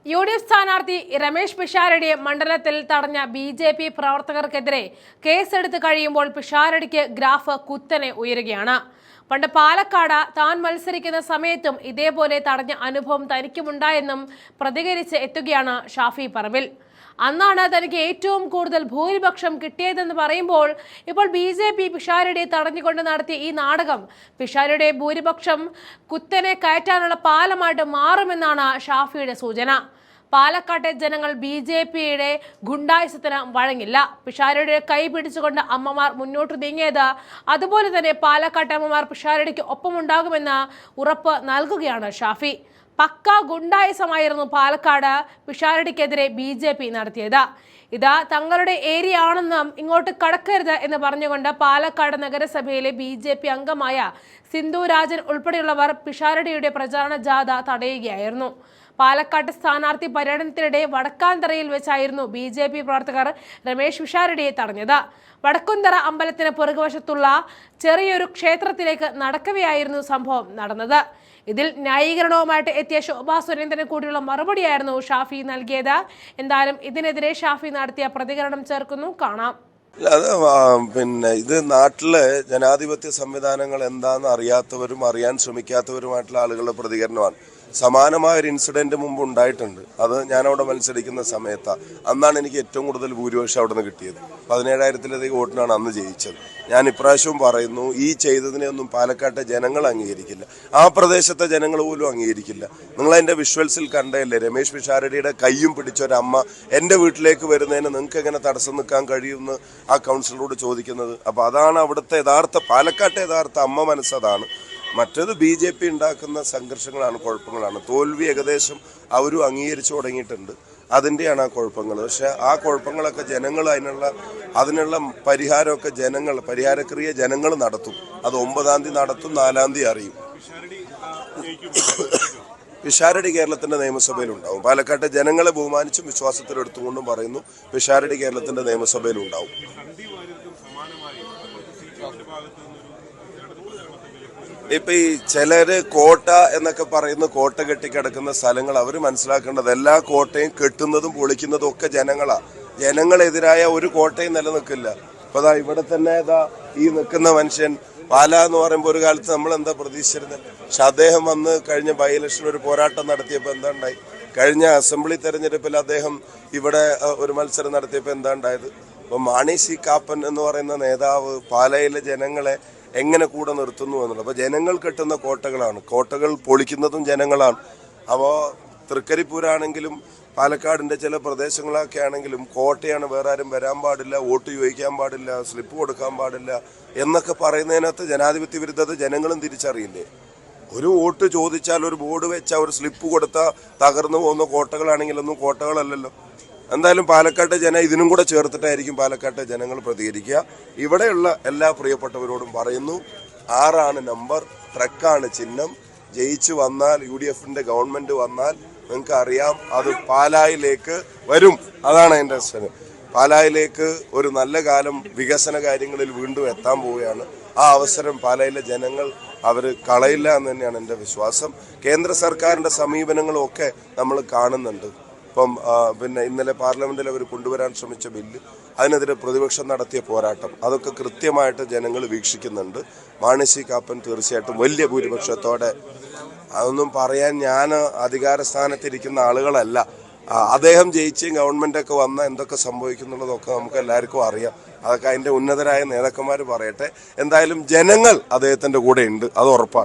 UDF സ്ഥാനാർത്ഥി രമേശ് പിഷാരടിയെ മണ്ഡലത്തിൽ തടഞ്ഞ ബി.ജെ.പി പ്രവർത്തകർക്കെതിരെ കേസെടുത്ത് കഴിയുമ്പോൾ പിഷാരടിക്ക് ഗ്രാഫ് കുത്തനെ ഉയരുകയാണ്. പണ്ട് പാലക്കാട് താൻ മത്സരിക്കുന്ന സമയത്തും ഇതേപോലെ തടഞ്ഞ അനുഭവം തനിക്കുമുണ്ടായെന്നും പ്രതികരിച്ച് എത്തുകയാണ് ഷാഫി പറമ്പിൽ. അന്നാണ് തനിക്ക് ഏറ്റവും കൂടുതൽ ഭൂരിപക്ഷം കിട്ടിയതെന്ന് പറയുമ്പോൾ ഇപ്പോൾ ബി.ജെ.പി പിഷാരടിയെ തടഞ്ഞുകൊണ്ട് നടത്തിയ ഈ നാടകം പിഷാരടിയുടെ ഭൂരിപക്ഷം കുത്തനെ കയറ്റാനുള്ള പാലമായിട്ട് മാറുമെന്നാണ് ഷാഫിയുടെ സൂചന. പാലക്കാട്ടെ ജനങ്ങൾ ബി.ജെ.പിയുടെ ഗുണ്ടായുസത്തിന് വഴങ്ങില്ല. പിഷാരടിയുടെ കൈ പിടിച്ചുകൊണ്ട് അമ്മമാർ മുന്നോട്ട് നീങ്ങിയത് അതുപോലെ തന്നെ പാലക്കാട്ടെ അമ്മമാർ പിഷാരടിക്ക് ഒപ്പമുണ്ടാകുമെന്ന് ഉറപ്പ് നൽകുകയാണ് ഷാഫി. പക്ക ഗുണ്ടായുസമായിരുന്നു പാലക്കാട് പിഷാരടിക്കെതിരെ ബി.ജെ.പി നടത്തിയത്. ഇത് തങ്ങളുടെ ഏരിയ ആണെന്നും ഇങ്ങോട്ട് കടക്കരുത് എന്ന് പറഞ്ഞുകൊണ്ട് പാലക്കാട് നഗരസഭയിലെ ബി.ജെ.പി അംഗമായ സിന്ധു രാജൻ ഉൾപ്പെടെയുള്ളവർ പിഷാരടിയുടെ പ്രചാരണ ജാഥ തടയുകയായിരുന്നു. പാലക്കാട് സ്ഥാനാർത്ഥി പര്യടനത്തിനിടെ വടക്കാന്തറയിൽ വെച്ചായിരുന്നു ബി.ജെ.പി പ്രവർത്തകർ രമേശ് പിഷാരടിയെ തടഞ്ഞത്. വടക്കുംതറ അമ്പലത്തിന് പുറകുവശത്തുള്ള ചെറിയൊരു ക്ഷേത്രത്തിലേക്ക് നടക്കവെയായിരുന്നു സംഭവം നടന്നത്. ഇതിൽ ന്യായീകരണവുമായിട്ട് എത്തിയ ശോഭാ സുരേന്ദ്രന് കൂടിയുള്ള മറുപടിയായിരുന്നു ഷാഫി നൽകിയത്. എന്തായാലും ഇതിനെതിരെ ഷാഫി നടത്തിയ പ്രതികരണം ചേർക്കുന്നു, കാണാം. അത് ഇത് നാട്ടിലെ ജനാധിപത്യ സംവിധാനങ്ങൾ എന്താണെന്ന് അറിയാത്തവരും അറിയാൻ ശ്രമിക്കാത്തവരുമായിട്ടുള്ള ആളുകളുടെ പ്രതികരണമാണ്. സമാനമായ ഒരു ഇൻസിഡന്റ് മുമ്പ് ഉണ്ടായിട്ടുണ്ട്. അത് ഞാനവിടെ മത്സരിക്കുന്ന സമയത്താണ്. അന്നാണ് എനിക്ക് ഏറ്റവും കൂടുതൽ ഭൂരിപക്ഷം അവിടെ നിന്ന് കിട്ടിയത്. 17,000-ലധികം വോട്ടിനാണ് അന്ന് ജയിച്ചത്. ഞാൻ ഇപ്രാവശ്യവും പറയുന്നു, ഈ ചെയ്തതിനെയൊന്നും പാലക്കാട്ടെ ജനങ്ങൾ അംഗീകരിക്കില്ല. ആ പ്രദേശത്തെ ജനങ്ങൾ പോലും അംഗീകരിക്കില്ല. നിങ്ങളതിൻ്റെ വിഷ്വൽസിൽ കണ്ടതല്ലേ, രമേശ് പിഷാരടിയുടെ കയ്യും പിടിച്ചൊരമ്മ എൻ്റെ വീട്ടിലേക്ക് വരുന്നതിന് നിങ്ങൾക്ക് എങ്ങനെ തടസ്സം നിൽക്കാൻ കഴിയുമെന്ന് ആ കൗൺസിലറോട് ചോദിക്കുന്നത്. അപ്പോൾ അതാണ് അവിടുത്തെ പാലക്കാട്ടെ യഥാർത്ഥ അമ്മ മനസ്സതാണ്. മറ്റേത് ബി.ജെ.പി ഉണ്ടാക്കുന്ന സംഘർഷങ്ങളാണ്, കുഴപ്പങ്ങളാണ്. തോൽവി ഏകദേശം അവരും അംഗീകരിച്ചു തുടങ്ങിയിട്ടുണ്ട്. അതിൻ്റെയാണ് ആ കുഴപ്പങ്ങൾ. പക്ഷെ ആ കുഴപ്പങ്ങളൊക്കെ ജനങ്ങൾ അതിനുള്ള പരിഹാരമൊക്കെ പരിഹാരക്രിയ ജനങ്ങൾ നടത്തും. അത് 9-ാം തീയതി നടത്തും, 4-ാം തീയതി അറിയും. പിഷാരടി കേരളത്തിന്റെ നിയമസഭയിലുണ്ടാവും. പാലക്കാട്ടെ ജനങ്ങളെ ബഹുമാനിച്ചും വിശ്വാസത്തിലെടുത്തുകൊണ്ടും പറയുന്നു, പിഷാരടി കേരളത്തിന്റെ നിയമസഭയിലുണ്ടാവും. ഇപ്പൊ ഈ ചിലര് കോട്ട എന്നൊക്കെ പറയുന്ന കോട്ട കെട്ടിക്കിടക്കുന്ന സ്ഥലങ്ങൾ അവർ മനസ്സിലാക്കേണ്ടത് എല്ലാ കോട്ടയും കെട്ടുന്നതും പൊളിക്കുന്നതും ഒക്കെ ജനങ്ങളെതിരായ ഒരു കോട്ടയും നിലനിൽക്കില്ല. അപ്പൊ ഇവിടെ തന്നെ ഈ നിൽക്കുന്ന മനുഷ്യൻ പാല എന്ന് പറയുമ്പോൾ ഒരു കാലത്ത് നമ്മൾ എന്താ പ്രതീക്ഷിച്ചിരുന്നത്? പക്ഷെ അദ്ദേഹം വന്ന് കഴിഞ്ഞ ബൈ ഇലക്ഷൻ ഒരു പോരാട്ടം നടത്തിയപ്പോൾ എന്താ ഉണ്ടായി? കഴിഞ്ഞ അസംബ്ലി തെരഞ്ഞെടുപ്പിൽ അദ്ദേഹം ഇവിടെ ഒരു മത്സരം നടത്തിയപ്പോൾ എന്താ ഉണ്ടായത്? അപ്പൊ മാണി സി കാപ്പൻ എന്ന് പറയുന്ന നേതാവ് പാലയിലെ ജനങ്ങളെ എങ്ങനെ കൂടെ നിർത്തുന്നു എന്നുള്ളത്. അപ്പോൾ ജനങ്ങൾ കെട്ടുന്ന കോട്ടകൾ പൊളിക്കുന്നതും ജനങ്ങളാണ്. അപ്പോൾ തൃക്കരിപ്പൂരാണെങ്കിലും പാലക്കാടിൻ്റെ ചില പ്രദേശങ്ങളൊക്കെ ആണെങ്കിലും കോട്ടയാണ്, വേറെ ആരും വരാൻ പാടില്ല, വോട്ട് ചോദിക്കാൻ പാടില്ല, സ്ലിപ്പ് കൊടുക്കാൻ പാടില്ല എന്നൊക്കെ പറയുന്നതിനകത്ത് ജനാധിപത്യ വിരുദ്ധത ജനങ്ങളും തിരിച്ചറിയില്ലേ? ഒരു വോട്ട് ചോദിച്ചാൽ ഒരു ബോർഡ് വെച്ചാൽ ഒരു സ്ലിപ്പ് കൊടുത്താൽ തകർന്നു പോകുന്ന കോട്ടകളാണെങ്കിലൊന്നും കോട്ടകളല്ലല്ലോ. എന്തായാലും പാലക്കാട്ടെ ഇതിനും കൂടെ ചേർത്തിട്ടായിരിക്കും പാലക്കാട്ടെ ജനങ്ങൾ പ്രതികരിക്കുക. ഇവിടെയുള്ള എല്ലാ പ്രിയപ്പെട്ടവരോടും പറയുന്നു, 6 നമ്പർ, ട്രക്കാണ് ചിഹ്നം. ജയിച്ചു വന്നാൽ UDFന്റെ ഗവൺമെന്റ് വന്നാൽ നിങ്ങൾക്ക് അറിയാം, അത് പാലായിലേക്ക് വരും. അതാണ് എൻ്റെ സ്ഥലം. പാലായിലേക്ക് ഒരു നല്ല കാലം വികസന കാര്യങ്ങളിൽ വീണ്ടും എത്താൻ പോവുകയാണ്. ആ അവസരം പാലായിലെ ജനങ്ങൾ അവർ കളയില്ല എന്ന് തന്നെയാണ് എൻ്റെ വിശ്വാസം. കേന്ദ്ര സർക്കാരിൻ്റെ സമീപനങ്ങളും ഒക്കെ നമ്മൾ കാണുന്നുണ്ട്. ഇപ്പം ഇന്നലെ പാർലമെന്റിൽ അവർ കൊണ്ടുവരാൻ ശ്രമിച്ച ബില്ല്, അതിനെതിരെ പ്രതിപക്ഷം നടത്തിയ പോരാട്ടം, അതൊക്കെ കൃത്യമായിട്ട് ജനങ്ങൾ വീക്ഷിക്കുന്നുണ്ട്. മാണി സി കാപ്പൻ തീർച്ചയായിട്ടും വലിയ ഭൂരിപക്ഷത്തോടെ, അതൊന്നും പറയാൻ ഞാൻ അധികാര സ്ഥാനത്തിരിക്കുന്ന ആളുകളല്ല. അദ്ദേഹം ജയിച്ചും ഗവൺമെന്റൊക്കെ വന്നാൽ എന്തൊക്കെ സംഭവിക്കുന്നുള്ളതൊക്കെ നമുക്ക് എല്ലാവർക്കും അറിയാം. അതൊക്കെ അതിൻ്റെ ഉന്നതരായ നേതാക്കന്മാർ പറയട്ടെ. എന്തായാലും ജനങ്ങൾ അദ്ദേഹത്തിൻ്റെ കൂടെ ഉണ്ട്, അത് ഉറപ്പാണ്.